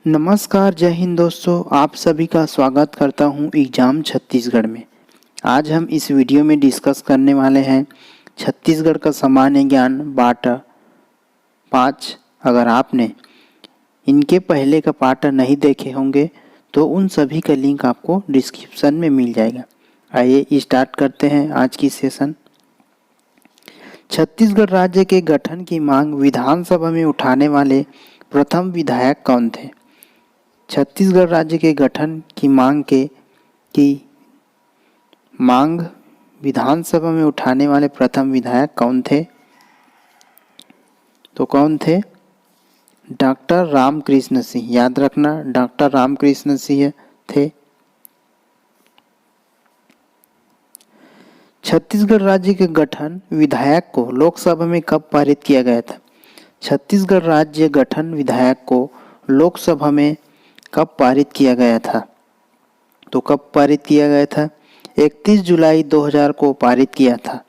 नमस्कार, जय हिंद दोस्तों। आप सभी का स्वागत करता हूं एग्जाम छत्तीसगढ़ में। आज हम इस वीडियो में डिस्कस करने वाले हैं छत्तीसगढ़ का सामान्य ज्ञान पाठ 5। अगर आपने इनके पहले का पाठ नहीं देखे होंगे तो उन सभी का लिंक आपको डिस्क्रिप्शन में मिल जाएगा। आइए स्टार्ट करते हैं आज की सेशन। छत्तीसगढ़ राज्य के गठन की मांग विधानसभा में उठाने वाले प्रथम विधायक कौन थे? छत्तीसगढ़ राज्य के गठन की मांग विधानसभा में उठाने वाले प्रथम विधायक कौन थे? तो कौन थे? डॉक्टर रामकृष्ण सिंह। याद रखना, डॉक्टर रामकृष्ण सिंह थे। छत्तीसगढ़ राज्य के गठन विधायक को लोकसभा में कब पारित किया गया था? छत्तीसगढ़ राज्य गठन विधायक को लोकसभा में कब पारित किया गया था? तो कब पारित किया गया था? 31 जुलाई 2000 को पारित किया था।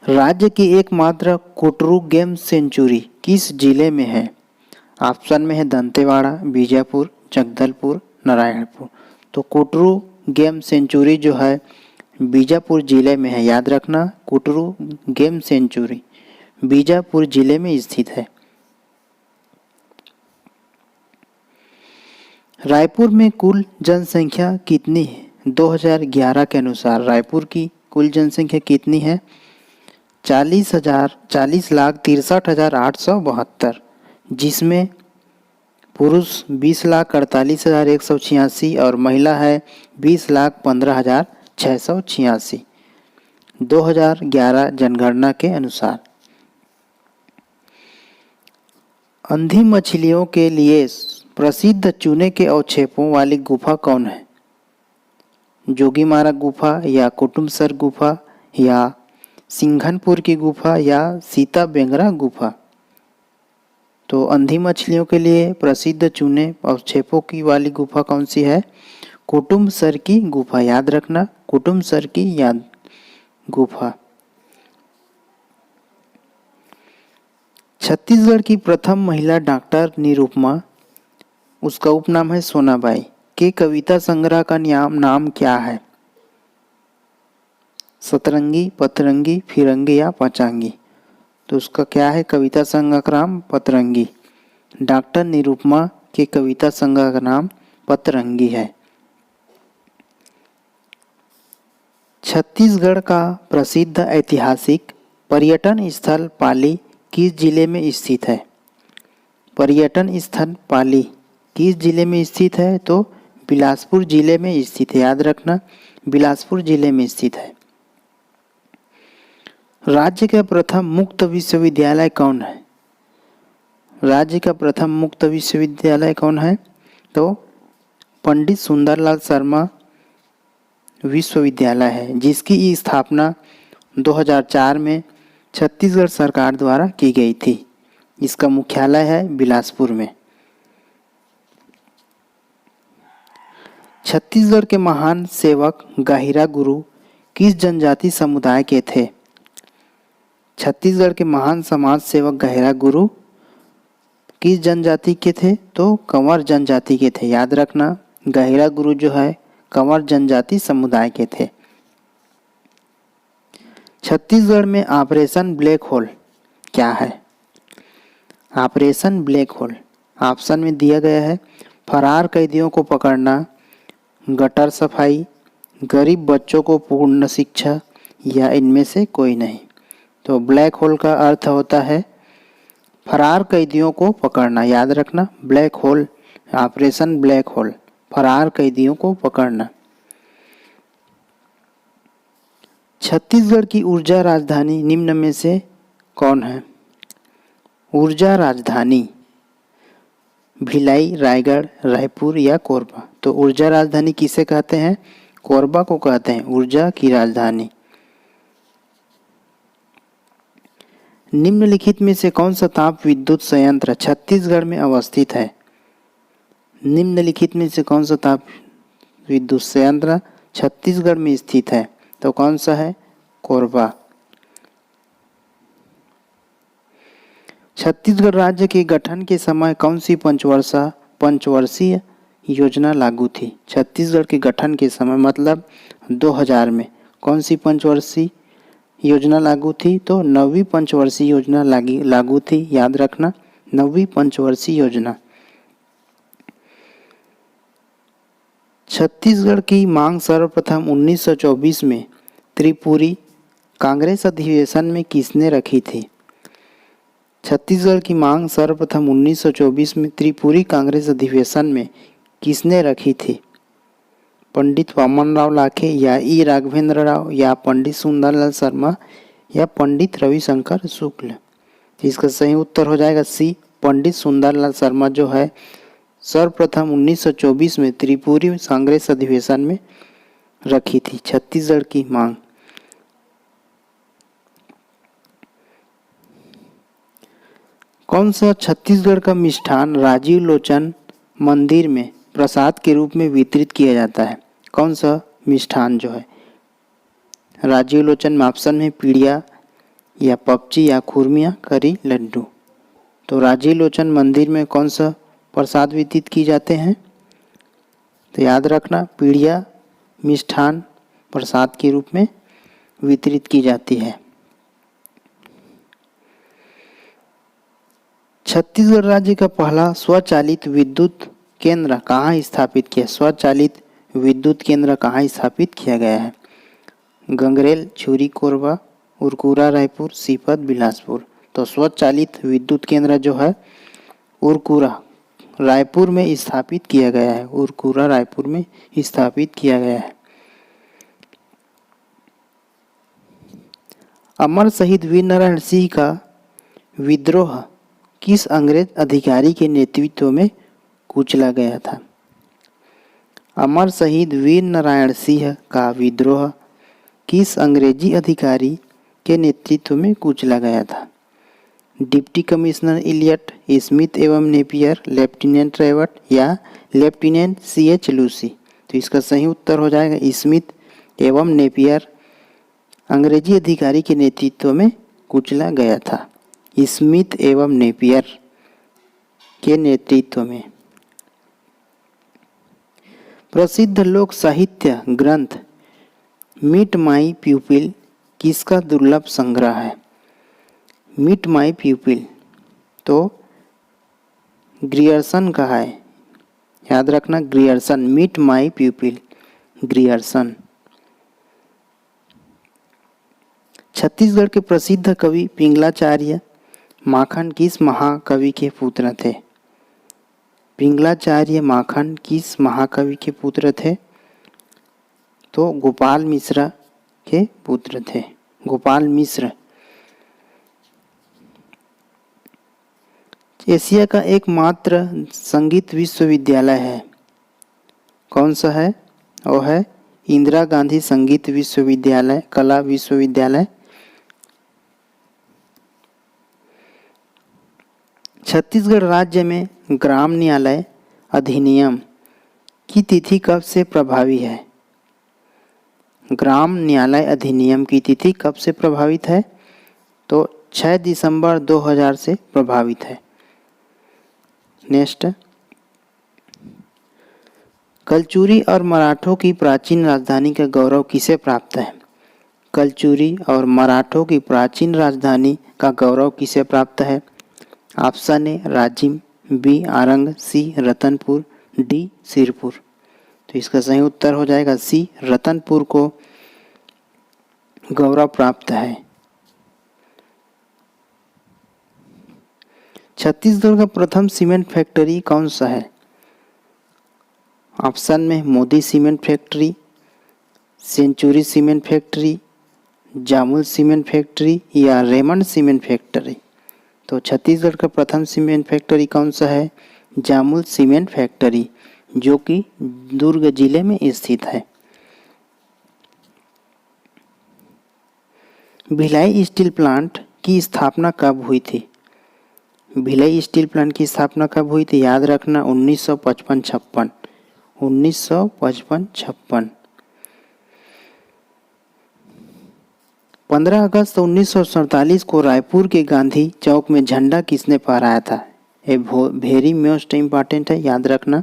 राज्य की एकमात्र कुटरू गेम सेंचुरी किस जिले में है? ऑप्शन में है दंतेवाड़ा, बीजापुर, जगदलपुर, नारायणपुर। तो कुटरू गेम सेंचुरी जो है बीजापुर जिले में है। याद रखना, कुटरू गेम सेंचुरी बीजापुर जिले में स्थित है। रायपुर में कुल जनसंख्या कितनी है? 2011 के अनुसार रायपुर की कुल जनसंख्या कितनी है? 40,63,872, जिसमें पुरुष 20,48,186 और महिला है 20,15,686 2011 जनगणना के अनुसार। अंधी मछलियों के लिए प्रसिद्ध चूने के अवक्षेपों वाली गुफा कौन है? जोगीमारा गुफा या कुटुमसर गुफा या सिंघनपुर की गुफा या सीता बेंगरा गुफा? तो अंधी मछलियों के लिए प्रसिद्ध चूने अवक्षेपों की वाली गुफा कौन सी है? कुटुमसर की गुफा। याद रखना, कुटुमसर की याद गुफा। छत्तीसगढ़ की प्रथम महिला डॉक्टर निरुपमा, उसका उपनाम है सोनाबाई, के कविता संग्रह का नाम क्या है? सतरंगी, पतरंगी, फिरंगी या पचांगी? तो उसका क्या है? कविता संग्रह का नाम पतरंगी। डॉक्टर निरुपमा के कविता संग्रह का नाम पतरंगी है। छत्तीसगढ़ का प्रसिद्ध ऐतिहासिक पर्यटन स्थल पाली किस जिले में स्थित है? पर्यटन स्थल पाली किस जिले में स्थित है? तो बिलासपुर जिले में स्थित है। याद रखना, बिलासपुर जिले में स्थित है। राज्य का प्रथम मुक्त विश्वविद्यालय कौन है? राज्य का प्रथम मुक्त विश्वविद्यालय कौन है? तो पंडित सुंदरलाल शर्मा विश्वविद्यालय है, जिसकी स्थापना 2004 में छत्तीसगढ़ सरकार द्वारा की गई थी। इसका मुख्यालय है बिलासपुर में। छत्तीसगढ़ के महान सेवक गहिरा गुरु किस जनजाति समुदाय के थे? छत्तीसगढ़ के महान समाज सेवक गहिरा गुरु किस जनजाति के थे? तो कंवर जनजाति के थे। याद रखना, गहिरा गुरु जो है कंवर जनजाति समुदाय के थे। छत्तीसगढ़ में ऑपरेशन ब्लैक होल क्या है? ऑपरेशन ब्लैक होल ऑप्शन में दिया गया है फरार कैदियों को पकड़ना, गटर सफाई, गरीब बच्चों को पूर्ण शिक्षा या इनमें से कोई नहीं। तो ब्लैक होल का अर्थ होता है फरार कैदियों को पकड़ना। याद रखना, black hole, operation black hole, फरार कैदियों को पकड़ना। छत्तीसगढ़ की ऊर्जा राजधानी निम्न में से कौन है? ऊर्जा राजधानी भिलाई, रायगढ़, रायपुर या कोरबा? तो ऊर्जा राजधानी किसे कहते हैं? कोरबा को कहते हैं ऊर्जा की राजधानी। निम्नलिखित में से कौन सा ताप विद्युत संयंत्र छत्तीसगढ़ में अवस्थित है? निम्नलिखित में से कौन सा ताप विद्युत संयंत्र छत्तीसगढ़ में स्थित है? तो कौन सा है? कोरबा। छत्तीसगढ़ राज्य के गठन के समय कौन सी पंचवर्षीय योजना लागू थी? छत्तीसगढ़ के गठन के समय मतलब 2000 में कौन सी पंचवर्षीय योजना लागू थी? तो 9वीं पंचवर्षीय योजना लागू थी। याद रखना, 9वीं पंचवर्षीय योजना। छत्तीसगढ़ की मांग सर्वप्रथम 1924 में त्रिपुरी कांग्रेस अधिवेशन में किसने रखी थी? छत्तीसगढ़ की मांग सर्वप्रथम 1924 में त्रिपुरी कांग्रेस अधिवेशन में किसने रखी थी? पंडित वामनराव लाखे या ई राघवेंद्र राव या पंडित सुंदरलाल शर्मा या पंडित रविशंकर शुक्ल। इसका सही उत्तर हो जाएगा सी, पंडित सुंदरलाल शर्मा जो है सर्वप्रथम 1924 में त्रिपुरी कांग्रेस अधिवेशन में रखी थी छत्तीसगढ़ की मांग। कौन सा छत्तीसगढ़ का मिष्ठान राजीव लोचन मंदिर में प्रसाद के रूप में वितरित किया जाता है? कौन सा मिष्ठान जो है राजीव लोचन में? ऑप्शन में पीड़िया या पपची या खुरमी या करी लड्डू। तो राजीव लोचन मंदिर में कौन सा प्रसाद वितरित किए जाते हैं? तो याद रखना, पीड़िया मिष्ठान प्रसाद के रूप में वितरित की जाती है। छत्तीसगढ़ राज्य का पहला स्वचालित विद्युत केंद्र कहाँ स्थापित किया? स्वचालित विद्युत केंद्र कहाँ स्थापित किया गया है? गंगरेल, छुरी कोरबा, उरकुरा रायपुर, सीपत, बिलासपुर। तो स्वचालित विद्युत केंद्र जो है उरकुरा रायपुर में स्थापित किया गया है। उरकुरा रायपुर में स्थापित किया गया है। अमर शहीद वीर नारायण सिंह का विद्रोह किस अंग्रेज अधिकारी के नेतृत्व में कुचला गया था? अमर शहीद वीर नारायण सिंह का विद्रोह किस अंग्रेजी अधिकारी के नेतृत्व में कुचला गया था? डिप्टी कमिश्नर इलियट, स्मिथ एवं नेपियर, लेफ्टिनेंट रेवट या लेफ्टिनेंट CH लूसी। तो इसका सही उत्तर हो जाएगा स्मिथ एवं नेपियर अंग्रेजी अधिकारी के नेतृत्व में कुचला गया था। स्मिथ एवं नेपियर के नेतृत्व में। प्रसिद्ध लोक साहित्य ग्रंथ मीट माई प्यूपिल किसका दुर्लभ संग्रह है? मीट माई प्यूपिल तो ग्रियर्सन का है। याद रखना, Grierson, meet my pupil, Grierson. Chhattisgarh के प्रसिद्ध कवि पिंगलाचार्य माखन किस महाकवि के पुत्र थे? पिंगलाचार्य माखन किस महाकवि के पुत्र थे? तो गोपाल मिश्र के पुत्र थे। गोपाल मिश्र एशिया का एकमात्र संगीत विश्वविद्यालय है। कौन सा है? वो है इंदिरा गांधी संगीत विश्वविद्यालय, कला विश्वविद्यालय। छत्तीसगढ़ राज्य में ग्राम न्यायालय अधिनियम की तिथि कब से प्रभावी है? ग्राम न्यायालय अधिनियम की तिथि कब से प्रभावित है? तो 6 दिसंबर 2000 से प्रभावित है। नेक्स्ट, कलचुरी और मराठों की प्राचीन राजधानी का गौरव किसे प्राप्त है? कलचुरी और मराठों की प्राचीन राजधानी का गौरव किसे प्राप्त है? Option A Rajim, B Arang, C Ratanpur, D Sirpur. तो इसका सही उत्तर हो जाएगा सी, रतनपुर को गौरव प्राप्त है। छत्तीसगढ़ का प्रथम सीमेंट फैक्ट्री कौन सा है? ऑप्शन में Modi cement factory, Century cement factory, Jamul cement factory या रेमंड सीमेंट फैक्ट्री। तो छत्तीसगढ़ का प्रथम सीमेंट फैक्ट्री कौन सा है? जामुल सीमेंट फैक्ट्री, जो कि दुर्ग जिले में स्थित है। भिलाई स्टील प्लांट की स्थापना कब हुई थी? भिलाई स्टील प्लांट की स्थापना कब हुई थी? याद रखना 1955-56। 1955-56। 15 अगस्त 1947 को रायपुर के गांधी चौक में झंडा किसने फहराया था? ये वेरी मोस्ट इम्पॉर्टेंट है, याद रखना।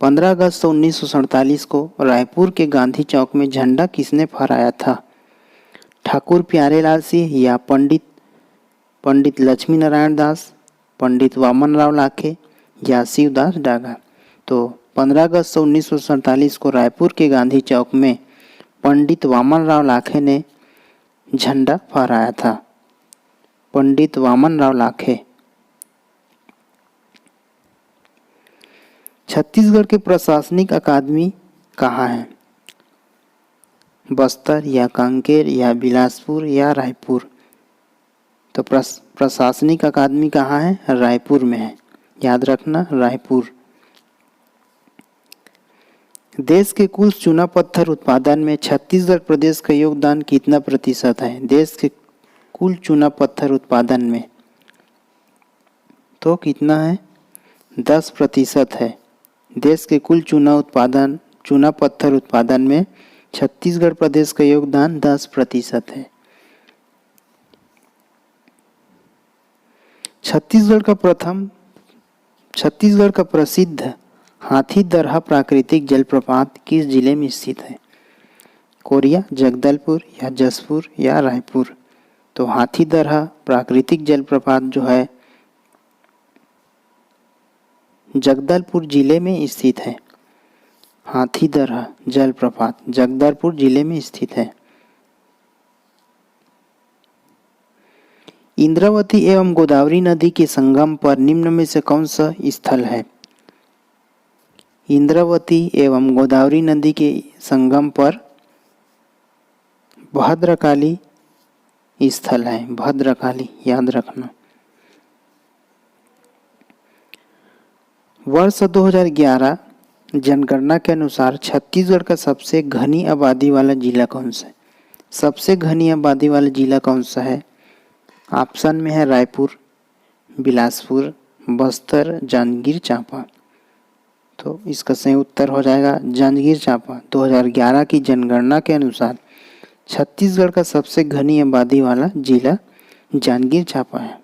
15 अगस्त 1947 को रायपुर के गांधी चौक में झंडा किसने फहराया था? ठाकुर प्यारेलाल सिंह या पंडित लक्ष्मी नारायण दास, पंडित वामन राव लाखे या शिवदास डागा। तो 15 अगस्त 1947 को रायपुर के गांधी चौक में पंडित वामन राव लाखे ने झंडा फहराया था। पंडित वामन राव लाखे। छत्तीसगढ़ के प्रशासनिक अकादमी कहाँ है? बस्तर या कांकेर या बिलासपुर या रायपुर। तो प्रशासनिक अकादमी कहाँ है? रायपुर में है, याद रखना, रायपुर। देश के कुल चूना पत्थर उत्पादन में छत्तीसगढ़ प्रदेश का योगदान कितना प्रतिशत है? देश के कुल चूना पत्थर उत्पादन में तो कितना है? 10% है। देश के कुल चूना पत्थर उत्पादन में छत्तीसगढ़ प्रदेश का योगदान 10% है। छत्तीसगढ़ का प्रसिद्ध हाथीदरहा प्राकृतिक जलप्रपात किस जिले में स्थित है? कोरिया, जगदलपुर या जशपुर या रायपुर। तो हाथीदरहा प्राकृतिक जलप्रपात जो है जगदलपुर जिले में स्थित है। हाथीदरहा जलप्रपात जगदलपुर जिले में स्थित है। इंद्रावती एवं गोदावरी नदी के संगम पर निम्न में से कौन सा स्थल है? इंद्रावती एवं गोदावरी नदी के संगम पर भद्रकाली स्थल है। भद्रकाली, याद रखना। वर्ष 2011 जनगणना के अनुसार छत्तीसगढ़ का सबसे घनी आबादी वाला जिला कौन सा है? सबसे घनी आबादी वाला जिला कौन सा है? ऑप्शन में है रायपुर, बिलासपुर, बस्तर, जांजगीर चांपा। तो इसका सही उत्तर हो जाएगा जांजगीर चांपा। 2011 की जनगणना के अनुसार छत्तीसगढ़ का सबसे घनी आबादी वाला जिला जांजगीर चांपा है।